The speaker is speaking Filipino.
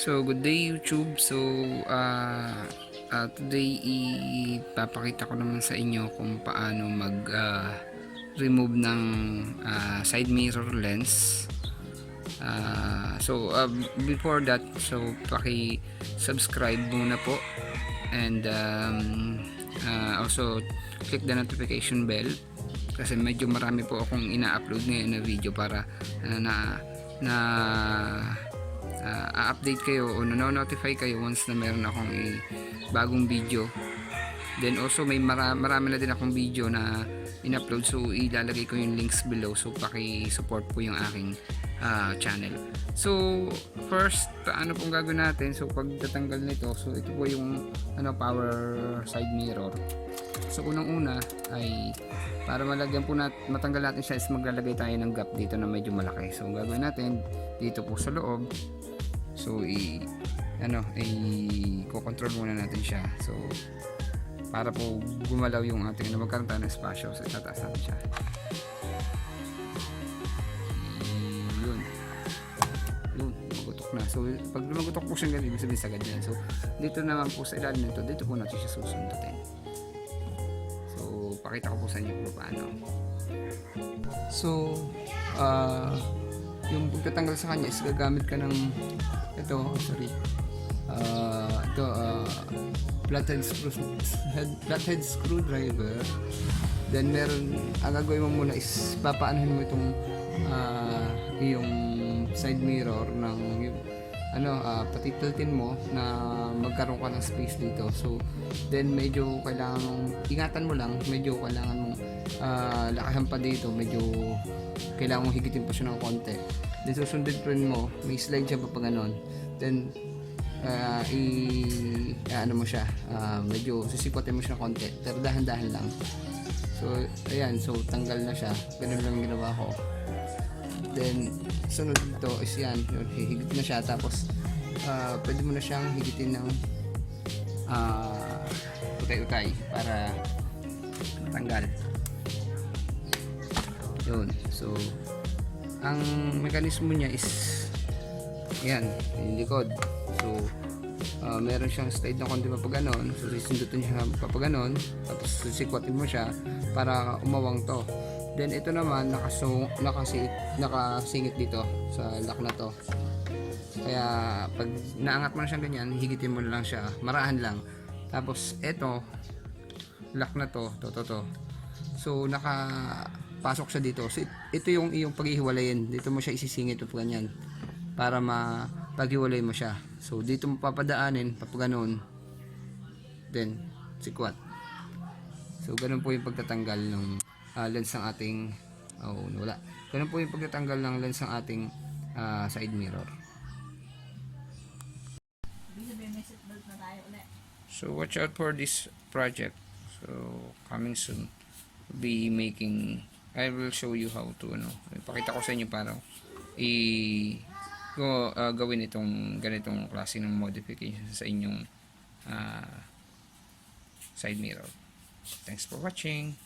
So, good day YouTube. So, today ipapakita ko naman sa inyo kung paano remove ng side mirror lens. Before that, so paki-subscribe muna po and also click the notification bell kasi medyo marami po akong ina-upload ngayon na video para update kayo o notify kayo once na meron akong bagong video. Then also may marami na din akong video na in-upload, so ilalagay ko yung links below, so paki-support po yung aking channel. So first, ano pong gagawin natin? So pag tatanggal nito, so ito po yung power side mirror. So unang-una ay para matanggal natin siya is maglalagay tayo ng gap dito na medyo malaki. So ang gagawin natin dito po sa loob, so i-control muna natin siya. So para po gumalaw yung ating magkaroon tayo ng espasyo, so itataas natin siya. Yun, magutok na. So pag lumagutok po siya ganun, ibig sabihin sagad yan. So dito naman po sa ilalim nito, dito po natin siya susundutin. So pakita ko po sa inyo kung paano. So yung pagtatanggal sa kanya is gagamit ka ng flathead screwdriver. Then ang gagawin mo muna is papaanohin mo itong yung side mirror ng patitiltin mo na magkaroon ka ng space dito. So then medyo kailangan ingatan mo lang, medyo kailangan mong lakasan pa dito, medyo kailangan mong higitin pa siya ng konti. Then susundin rin mo, may slide siya pa ganon. Then mo siya, medyo sisikotin mo siya ng konti, pero dahan-dahan lang. So ayan, so tanggal na siya, ganun lang ginawa ko. Then sunod dito is yan, hihigit na siya, tapos pwede mo na siyang higitin ng utay-utay para matanggal yun. So ang mekanismo niya is yan, yung likod. So meron siyang slide na konti pa ganon, so sisundutin siya pa ganon, tapos sisikwatin mo siya para umawang to. Then ito naman nakasingit dito sa lock na to, kaya pag naangat mo na siyang ganyan, higitin mo na lang siya, marahan lang. Tapos ito lock na to, so nakapasok siya dito. So ito yung iyong paghihiwalayin, dito mo siya isisingit o ganyan para paghiwalay mo siya. So dito mo papadaanin papaganon, then sikwat. So ganun po yung pagtatanggal ng lens ng ating ganun po yung pagtatanggal ng lens ng ating side mirror. So watch out for this project. So coming soon, I will show you how to ipakita ko sa inyo para gawin itong ganitong klase ng modification sa inyong side mirror. Thanks for watching.